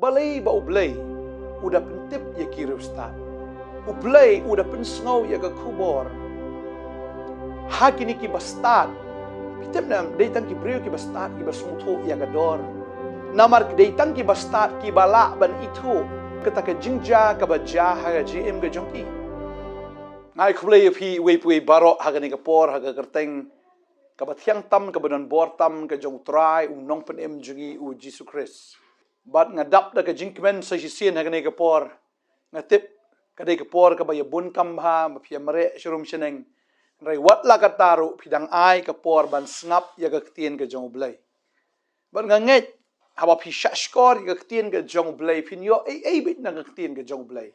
Balei U Blei U udah pyntip ya ki Riewstad. U Blei U udah pensngau ya ke khubor. Hakini ki bastad. Pyntip nam deitang ki brio ki bastad ki basmutu ya ke dor. Namar deitang ki bastad ki balak ban itu kata ke jingja ke baja haga GM ke jongki. Ngai khulei phi wei barok haga ni ke por haga kerteng ke bathiang tam ke badan bor tam ke jong trai Nongkhryiem jungi u Jesus Christ. Bat ngadap da ke jingkmen sa sien haga ni ke por ngatip ke de ke por ke baya bun kam ha mapia mere shurum sheneng rai wat la ka taru pidang ai ke por ban snap ya ke tien ke jong blai. Bat nganget haba pi shashkor ke tien ke jong blai pin yo bit na ke tien ke jong blai.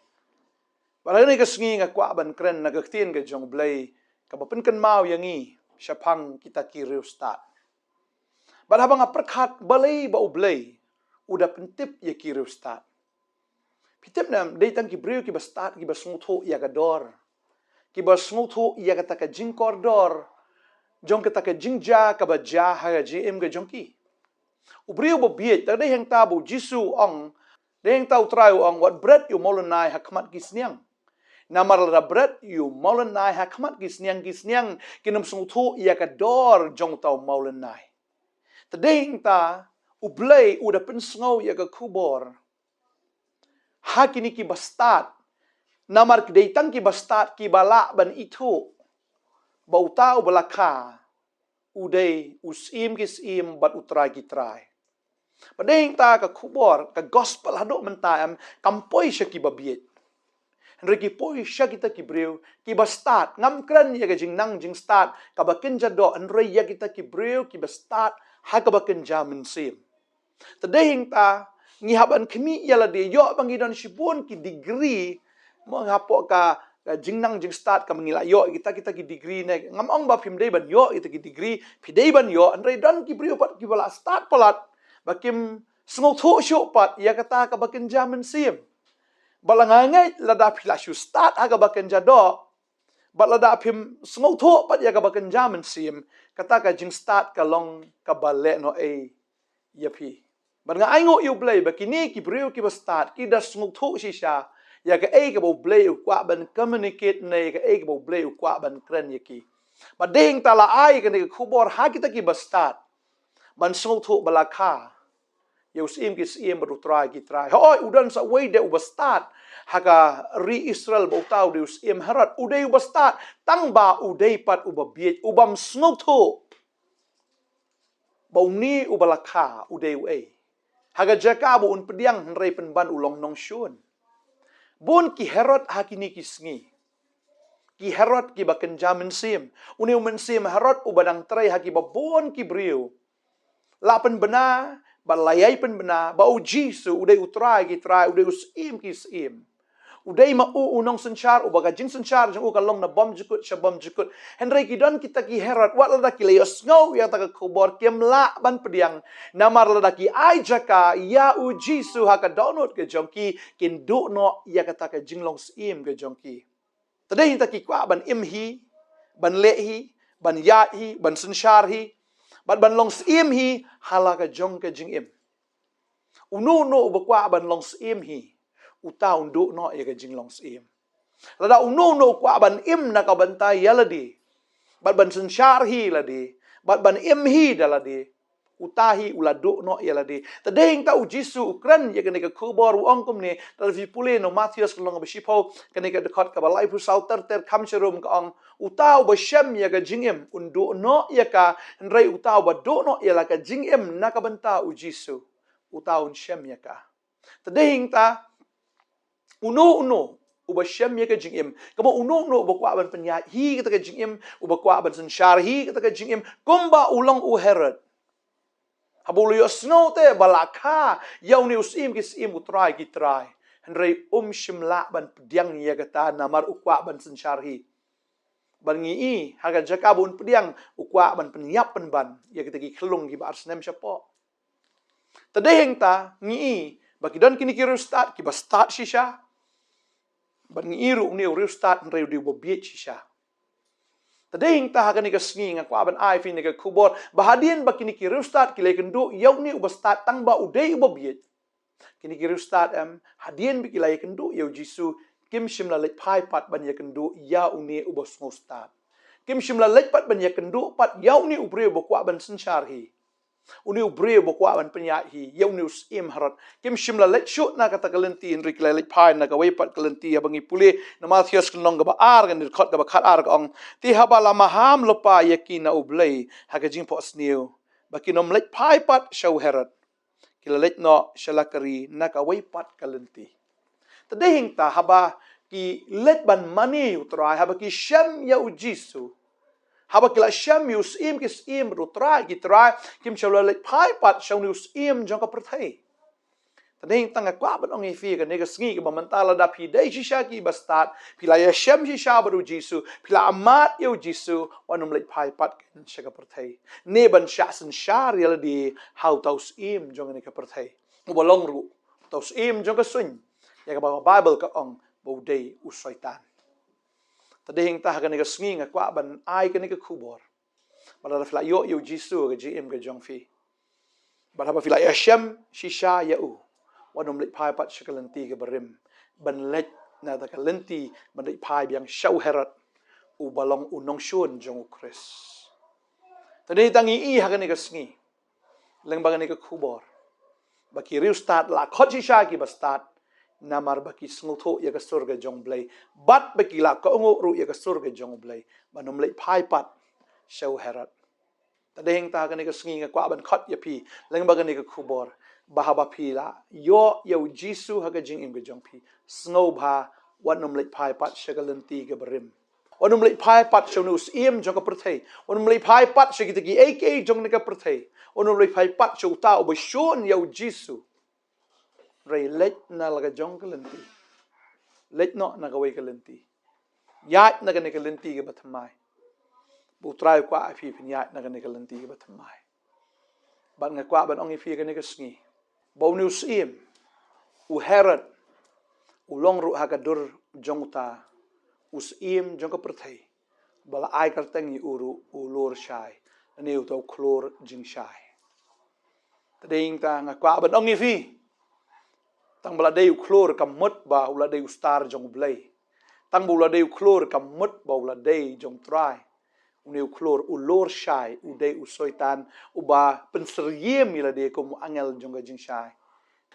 Barang ni ke sengi nga kwa ban kren na ke tien ke jong blai ka bapen kan mau yangi syapang kita ki Riewstad. Bat haba nga perkhat Balei U Blei udah pyntip ya ki Riewstad. Pyntip nam deitang ki brio ki bastad ki basmutu ya ka dor. Ki basmutu ya ka taka jingkor dor. Jong ka taka jingja ka baja ha GM ke jongki. U brio bo biet ta de hang ta bo jisu ong de hang ta utrai ong wat bread yu molonai hakmat ki sniang. Namar la bread yu molonai hakmat ki sniang kinum smutu ya ka dor jong tau molonai. Ta de hang ta U Blei U udah pensngau ya ke khubor. Hakini ki bastad. Namar deitang ki bastad ki balak ban itu. Bau tau balaka. Udai usim ki sim bat utrai ki trai. Padeng ta ke khubor ke gospel hadok mentayam kampoi syaki babiet. Henry ki poi syakita ki breu ki bastad ngam kran ya ke jingnang jing stad ka bakin jado Henry ya kita ki breu ki bastad ha ka bakin jamin sim. Tadehing ta ngihaban kemi yala de yo bangidon shibun ki degree mo ngapok ka jingnang jing start ka mangila yo kita ki degree ne ngam ong ba phim dei ban yo kita ki degree pidei ban yo andrei don ki brio pat ki bala start palat bakim sngok tho sho pat ya kata ka bakin jamin sim balangangai lada phila shu start aga bakin jado balada phim sngok tho pat ya ka bakin jamin sim kata ka jing start ka long ka bale no ya phi ban nga aingo U Blei bakini ki brio ki bastad ki das nguk thu shisha ya ka ka bo Blei U kwa ban communicate nei ka ka bo Blei U kwa ban kren yaki ba ding tala ai ka ni khubor ha kita ki bastad ban nguk thu balakha ya usim ki sim baru try ki try hoi udan sa way de u bastad ha ka ri Israel bo tau de usim harat udai u bastad tang ba udai pat u babiet u bam nguk thu bau ni u balakha udai u Haga jaka bu un pediang henrei penban ulong nong shun. Bun ki Herod hakini ki sngi. Ki Herod ki baken jamin sim. Uni umen sim Herod u badang trai haki babon ki brio. Lapen bena, balayai pen bena, ba uji su udai utrai ki trai, udai usim ki sim. Udai ma unong senchar, ubaga jing senchar, jeng kalong na bom jukut, syabom jukut. Henry kidon kita ki Herod, wat lada ki leos ngau, yang tak khubor, kiem la ban pediang. Namar lada ki ai jaka, ya uji su haka download ke jongki, kin du no, ya kata ke jinglong sim ke jongki. Tadai hinta ki kwa ban im hi, ban le hi, ban ya hi, ban senchar hi, ban long sim hi, hala ke jong ke jing im. Unu no ubakwa ban long sim hi. Uta unduk no ya ke jinglong sim. Lada unu no kwa ban im na ka bantai ya ladi. Bat ban sensyar hi ladi. Bat ban im hi da ladi. Uta hi uladuk no ya ladi. Tadeng ta ujisu ukran ya kene ke khubor uong kum ni. Talvi pule no Matthews kelong beshipo. Kene ke dekat ke Balei U ter kam serum ke ong. Uta ubasyam ya ke jingim. Unduk no ya ka. Nrai uta ubaduk no ya la ke jingim na ka banta ujisu. Uta unsyam ya ka. Tadeng ta uno ubasyam ya ke jingim kamo uno ubakwa ban penya hi kita ke jingim ubakwa ban sensyar hi kita ke jingim kumba ulong u Herod habulu yo snow te balakha yauni usim ki sim utrai ki trai henrei shimla ban pediang ya kata namar ukwa ban sensyar hi ban ngi haga jakabun pediang ukwa ban penyap ban ya kita ki kelung ki ba arsnem syapo tadeheng ta ngi bakidon kini ki Riewstad ki bastad shisha ban ngiru ni Riewstad nreu di bobiet shisha. Tadeng ta hakani ka sngi nga kwa ban ai fin ka khubor bahadien bakini ki Riewstad ki lekendu yau ni ubastad tang ba udei bobiet. kini ki Riewstad hadien bikilai kendu yau Jisu kim shimla lek pai pat ban ya kendu ya uni ubos ngostad kim shimla lek pat ban ya kendu pat ya uni ubre bokwa ban senchar hi uni ubre bokwa ban penya hi ya uni usim harat kim shimla lek shut na kata kalenti Henry kilai lek pai na ka wei pat kalenti abangi pule na Matthews kenong ga ba ar gan khot ga ba khat ar ong ti habala maham lopa yakina ublei hakajing po sniu bakinom lek pai pat show herat kilalet no shalakari nakaway pat kalenti. Tadehing ta haba ki let ban mani utray haba ki sham ya ujisu haba kila sham yus im kis im utray ki try kim shalalet pai pat shaw yus im jong ka perthai. Tadehing tanga kwa ban ong ifi ka nega sngi ka mamantala da pi dai shisha ki bastat pila ya sham shisha baru jisu pila amat ya ujisu wanum let pai pat kan shaka perthai. Ne ban shasan shar yala di how taus im jong ni ka perthai. Ubalong ru taus im jong ka sun ya ka ba Bible ka ong bodai usaitan. Tadehing ta ka nega sngi nga kwa ban ai ka nega khubor. Bala fila yo yu jisu ka ji im ka jong fi. Bala fila ya sham shisha ya u. Wanum let pai pat shakalenti ke berim ban let na ta kalenti ban let pai biang shau herat u balong u nongshun jong Chris tadi tangi I hakani ka sngi leng bagani ka khubor baki Riewstad la khot shisha ki bastat namar baki smutho ya ka surga jong blei bat baki la ka ungu ru ya ka surga jong blei banum let pai pat shau herat tadi hing ta hakani ka sngi nga kwa ban khot ya pi leng bagani ka khubor bahaba pila yo yau Jisu haga jing im gejong pi snow bha wanum lek pai pat shagalenti ke berim wanum lek pai pat shonus im jong ka perthai wanum lek pai pat shagitagi ak jong ne ka perthai wanum lek pai pat chouta ob shon yau Jisu rei lek na laga jong kalenti lek no na ga wei kalenti yat na ga ne kalenti ke batmai bu trai kwa afi pin yat na ga ne kalenti ke batmai ban nga kwa ban ong ifi ga ne ka sngi Bonus im, u herat, u longru hagadur jongta, us im jongka perthai, bala ai kartangi uru u lor shai, ane u tau klor jing shai. Tading ta nga kwa ban ongi fi, tang bala day u klor kam mut ba ula day u star jong blei, tang bula day u klor kam mut ba ula day jong try, une u klor u lor shai, u day u soitan, u ba penseriem ila day ko mu angel jongka jing shai.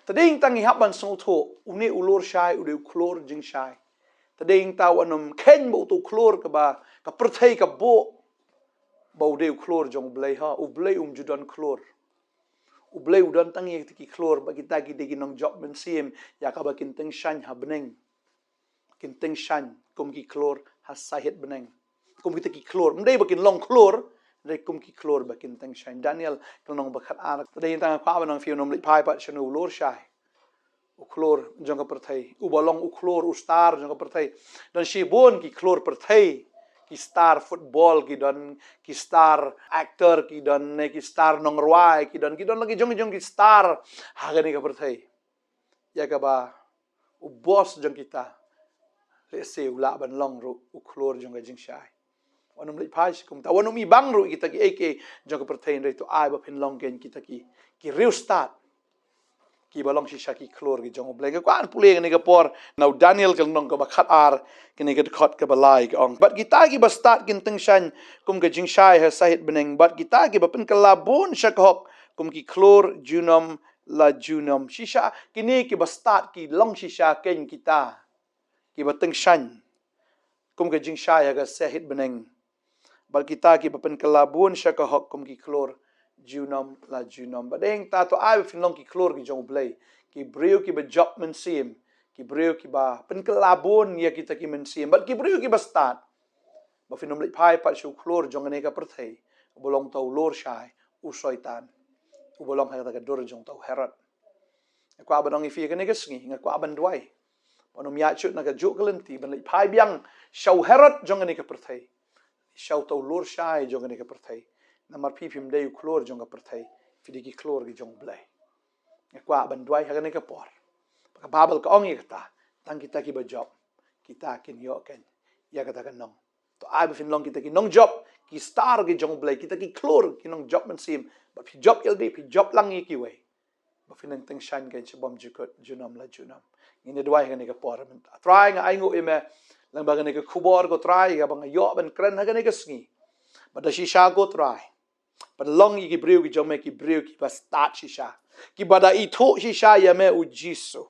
Tading tangi haban songtho uni ulor shai ude klor jing shai tading ta wanum ken bo tu klor ka ba ka perthai ka bo ude klor jong blei ha u blei judan klor u blei udan tangi ki klor ba kita ki de nong job men sim ya ka ba kin teng shan ha beneng kin teng shan kum ki klor ha sahit beneng kum kita ki klor mdei ba kin long klor dei kum ki klor ba kin teng shan Daniel klonong ba khat ar tading ta kwa ba nong fiu nom lit pai pa shanu ulor shai u klor jong ka perthai u balong u klor u star jong ka perthai dan shi bon ki klor perthai ki star football ki dan ki star actor ki dan ne ki star nong ruai ki dan lagi jong ki star ha ga ni ka perthai ya ka ba u boss jong kita le se u la ban long ru u klor jong ka jing shai wanum le pai kum ta wanum I bang ru kita ki ak jong ka perthai re to ai ba phin long gen kita ki Riewstad ki balong shisha ki klor ki jong bleng ko an pule ni ka por now Daniel kal nong ka ba khat ar ki ni ka khot ka balai ka ong but kita ki ba start kin teng shan kum ka jing shai ha sahit beneng but kita ki ba pen ka labon shak hok kum ki klor junom la junom shisha kini ki ba start ki long shisha ken kita ki ba teng shan kum ka jing shai ha sahit beneng but kita ki ba pen ka labon shak hok kum ki klor junom la junom badeng ta to ai fin long ki klor ki jong blei ki breu ki ba job men sim ki breu ki ba pen kelabon ya kita ki men sim but ki breu ki ba start ba fin nom le pai pa shu klor jong ne ka perthai bolong tau lor shai u soitan u bolong ha ta ka dor jong tau herat kwa ba dong I fi ka ne ka sngi nga kwa ban duai onom ya chut na ka ju kalenti ban le pai biang shau herat jong ne ka perthai shau tau lor shai jong ne ka perthai namar pipim dei klor jong ka perthai fidiki klor ki jong blei kwa ban duai ha ne ka por ka babel ka ong ta tang kita ki ba job kita kin yo ken ya ka ta kan nong to ai ba fin long kita ki nong job ki star ki jong blei kita ki klor ki nong job men sim ba fi job il dei fi job lang ki we Bafinang teng shan kan cebam jukut junam la junam. Ini dua yang ni ke por men. Try nga aingu ime lang bagan ni ke khubor go try ga bang yo ben kren ha ni ke sngi. Pada shisha go try. Pada long ki briu ki jome ki briu ki pas start shisha. Ki bada itu shisha ya me ujisu.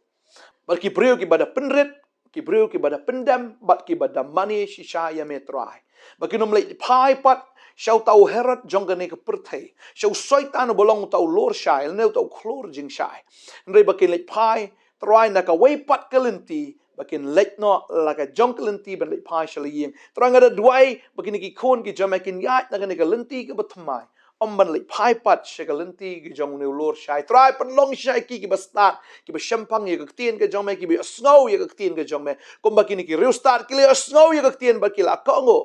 Bad ki briu ki bada penrit, ki briu ki bada pendam, bad ki bada money shisha ya me try. Bagi nom lei pai pat shau tau herat jong ga ni ke perthei. Shau soitan bolong tau lor shai, ne tau klor jing shai. Ndrei bagi lei pai try na ka wei pat kelenti bakin lek no la ka jong kelenti ben lek pai shal ying trang ada duai bakin ki kon ki jamakin yat na ka kelenti ke batmai om ben lek pai pat shakalenti ki jong ne lor shai try pan long shai ki bastat ki ba shampang ye ka tien ke jong me ki bi snow ye ka tien ke jong me kom bakin ki Riewstad ki le snow ye ka tien bakil akongo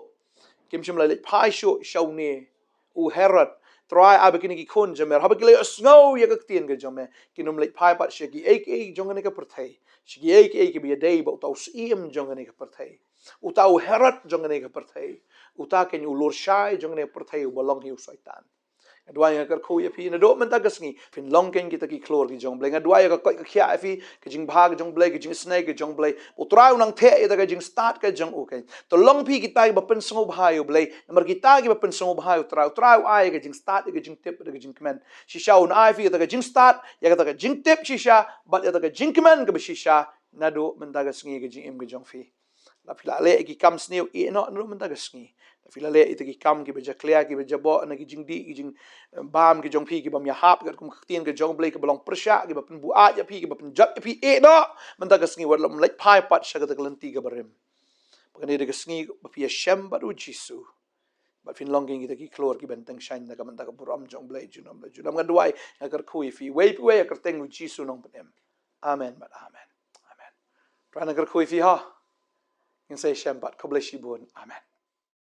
kim shim la lek pai sho shau ne u herat try abakini ki kon jamer habakile snow ye ka tien ke jome kinum lek pai pat shiki ek jongane ka perthei shiki ek bi day ba utau sim jongane ka perthei utau herat jongane ka perthei uta ken ulur shai jongane perthei bolong hi usaitan dua yang kar khu ye phi na do man ta gasngi fin long ken ki ta ki chlor ki jong bleng dua ya ka khya fi ki jing bhag jong bleng ki jing snake ki jong bleng utra unang the ye ta ka jing start ka jong okay to long phi ki ta ba pen song bhai bleng namar ki ta ki ba pen song bhai utra ai ka jing start ka jing tip ka jing command shisha un ai fi ta ka jing start ya ka ta ka jing tip shisha bat ya ta ka jing command ka ba shisha na do man ta gasngi ka jing em ka jong fi la pila le ki kam sniu e no man ta gasngi Fila le ita ki kam ki beja clear ki beja bo na ki jing di ki jing bam ki jong pi ki bam ya hap ki kum tien ki jong blai ki belong persya ki bapun bu a ya pi ki bapun jat pi e no menta ka sngi war lam lek pai pat sha ka lenti ka barim pakani de ka sngi ba pi shem ba u jisu ba fin long ki ki klor ki benteng shain na ka menta ka buram jong blai junam ga duai na kar khui fi we ka teng u jisu nong panem amen but amen amen try na kar khui fi ha in say shem bat ko bless you bon amen